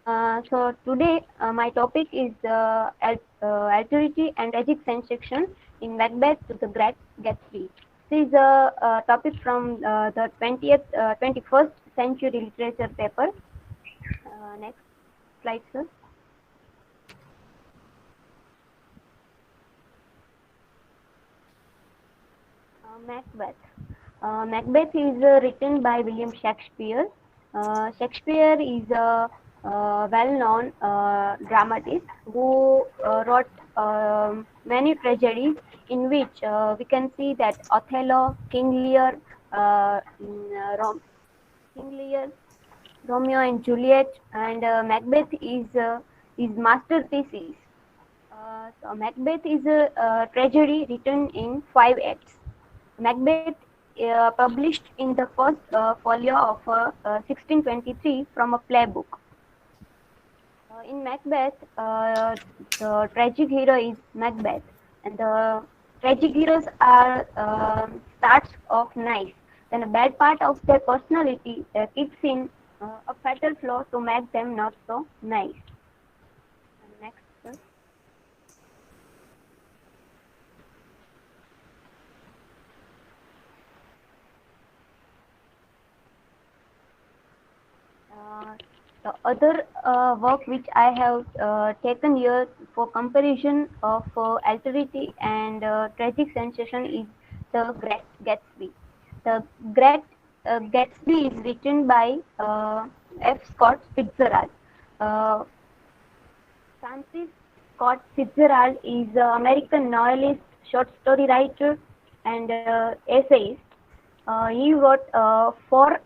So today my topic is Alterity and tragic science fiction in Macbeth to the Great Gatsby. This is a topic from the 21st century literature paper. Next slide, sir. Macbeth. Macbeth is written by William Shakespeare. Shakespeare is a well-known dramatist who wrote many tragedies in which we can see that Othello, King Lear, Romeo and Juliet, and Macbeth is his masterpiece. So Macbeth is a tragedy written in 5 acts. Macbeth published in the first folio of 1623 from a playbook. In Macbeth, the tragic hero is Macbeth, and the tragic heroes are starts off nice. Then a bad part of their personality kicks in a fatal flaw to make them not so nice. Next. Sir. Uh, the other work which I have taken here for comparison of Alterity and tragic sensation is the Great Gatsby. The Great Gatsby is written by F. Scott Fitzgerald. Uh, Francis Scott Fitzgerald is an American novelist, short story writer, and essayist. He wrote four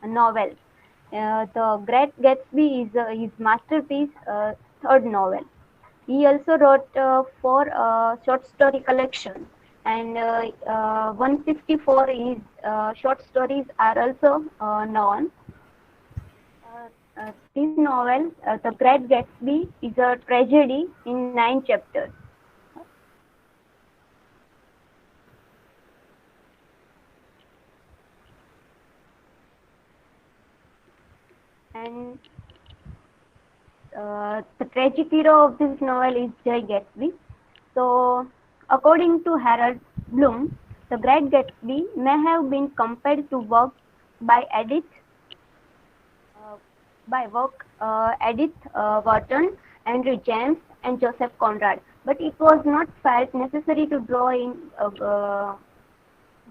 novels. The Great Gatsby is his masterpiece, third novel. He also wrote four short story collections, and 154 his short stories are also known. This novel, The Great Gatsby, is a tragedy in 9 chapters. And the tragic hero of this novel is Jay Gatsby. So, according to Harold Bloom, The Great Gatsby may have been compared to work by uh, Edith Wharton, Andrew James, and Joseph Conrad, but it was not felt necessary to draw in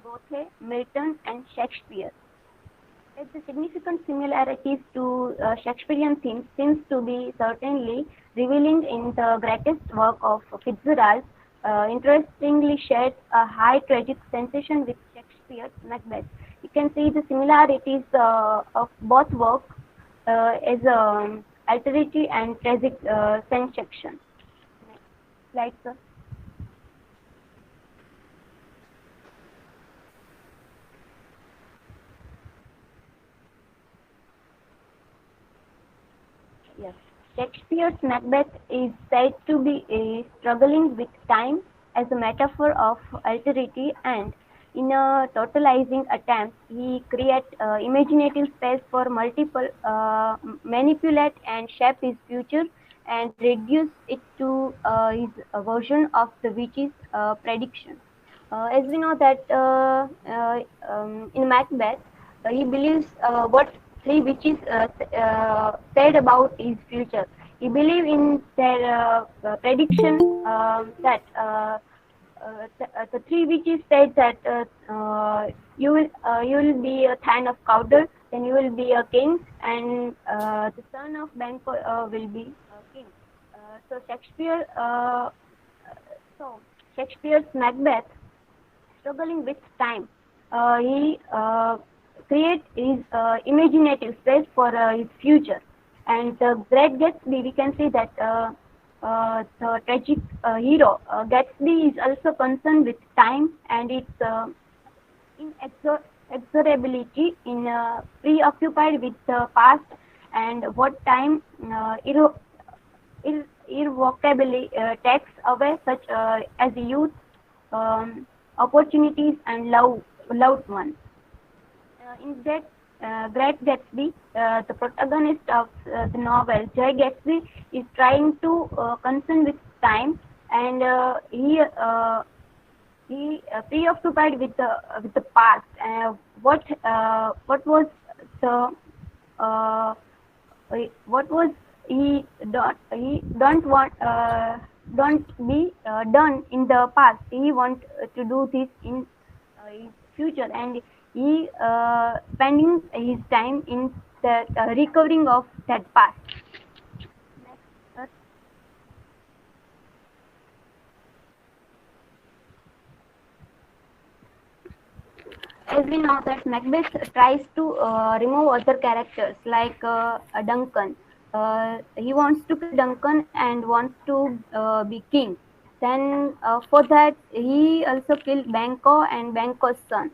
Goethe, Milton, and Shakespeare. The significant similarities to Shakespearean themes seems to be certainly revealing in the greatest work of Fitzgerald. Interestingly shares a high tragic sensation with Shakespeare's Macbeth. You can see the similarities of both works as alterity and tragic sensation. Next slide, sir. Yes. Shakespeare's Macbeth is said to be struggling with time as a metaphor of alterity, and in a totalizing attempt, he creates imaginative space for multiple manipulate and shape his future and reduce it to his version of the witch's prediction. As we know that in Macbeth, he believes what three witches said about his future. He believed in their prediction that the three witches said that you will be a Thane of Cawdor, then you will be a king, and the son of Banquo will be a king. So so Shakespeare's Macbeth struggling with time. He create his imaginative space for his future. And the Great Gatsby, we can see that the tragic hero Gatsby is also concerned with time and its inexorability in preoccupied with the past and what time irrevocably takes away such as youth, opportunities and loved ones. In that Great Gatsby, the protagonist of the novel, Jay Gatsby is trying to concern with time, and he preoccupied with the past. What was the uh, what was he don't be done in the past. He want to do this in his future, and he spending his time in the recovering of that past. Next, as we know that Macbeth tries to remove other characters like Duncan. He wants to kill Duncan and wants to be king. Then for that he also killed Banquo and Banquo's son.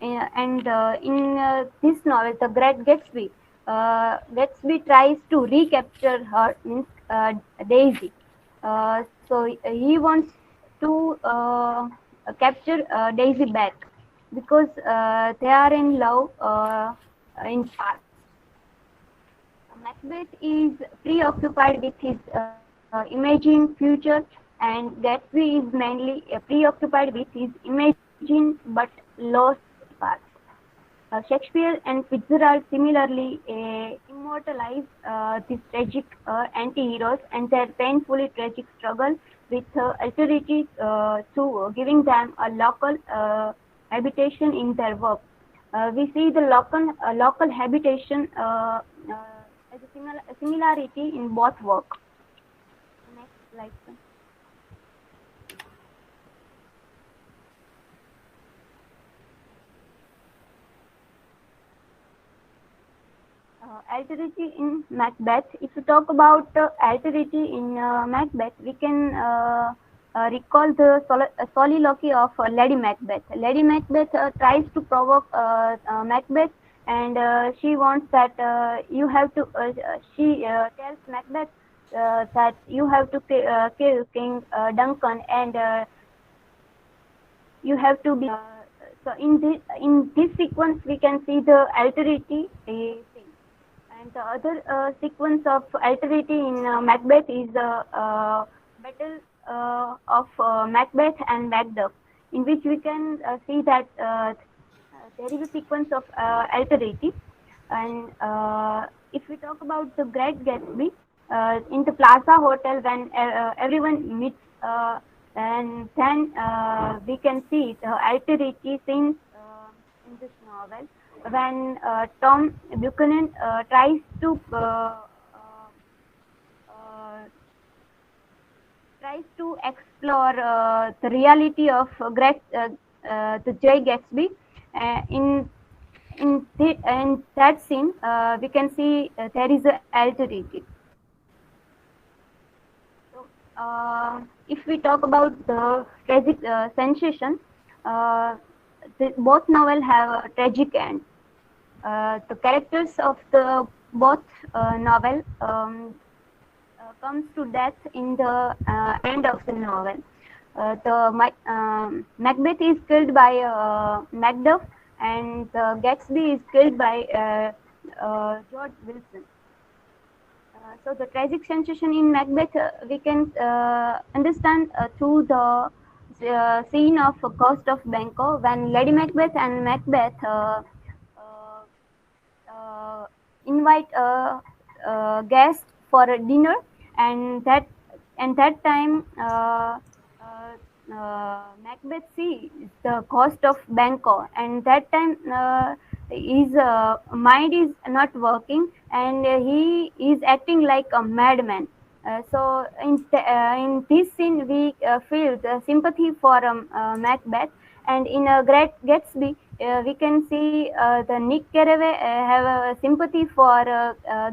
And in this novel, The Great Gatsby, Gatsby tries to recapture her, means Daisy. So he wants to capture Daisy back because they are in love in past. Macbeth is preoccupied with his imagined future, and Gatsby is mainly preoccupied with his imagined but lost past. Shakespeare and Fitzgerald similarly immortalize these tragic anti-heroes and their painfully tragic struggle with Alterity to giving them a local habitation in their work. We see the local habitation as a similarity in both work. Next slide. Alterity in Macbeth. If you talk about alterity in Macbeth, we can recall the soliloquy of Lady Macbeth. Lady Macbeth tries to provoke Macbeth, and she wants that you have to. She tells Macbeth that you have to kill King Duncan, and you have to be. So in this sequence, we can see the alterity thing. And the other sequence of alterity in Macbeth is the battle of Macbeth and Macduff, in which we can see that there is a sequence of alterity. And if we talk about the Great Gatsby, in the Plaza Hotel, when everyone meets, and then we can see the alterity scenes in this novel when Tom Buchanan uh, tries to explore the reality of the Jay Gatsby. In that scene, we can see there is a alterity. So, if we talk about the tragic sensation, uh, both novels have a tragic end. The characters of the both novel comes to death in the end of the novel. Macbeth is killed by Macduff, and Gatsby is killed by George Wilson. So the tragic sensation in Macbeth we can understand through the scene of Ghost of Banquo, when Lady Macbeth and Macbeth uh, uh, invite a guest for a dinner, and that time Macbeth sees the cost of Banquo, and that time his mind is not working, and he is acting like a madman. So in this scene, we feel the sympathy for Macbeth, and in a Great Gatsby, we can see the Nick Carraway have a sympathy for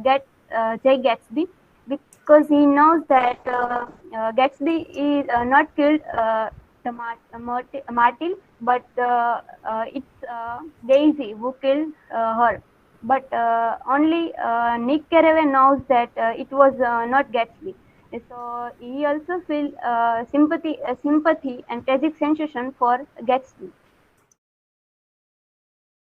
Jay Gatsby, because he knows that Gatsby is not killed Martil, but it's Daisy who killed her. But only Nick Carraway knows that it was not Gatsby. So he also feels sympathy and tragic sensation for Gatsby.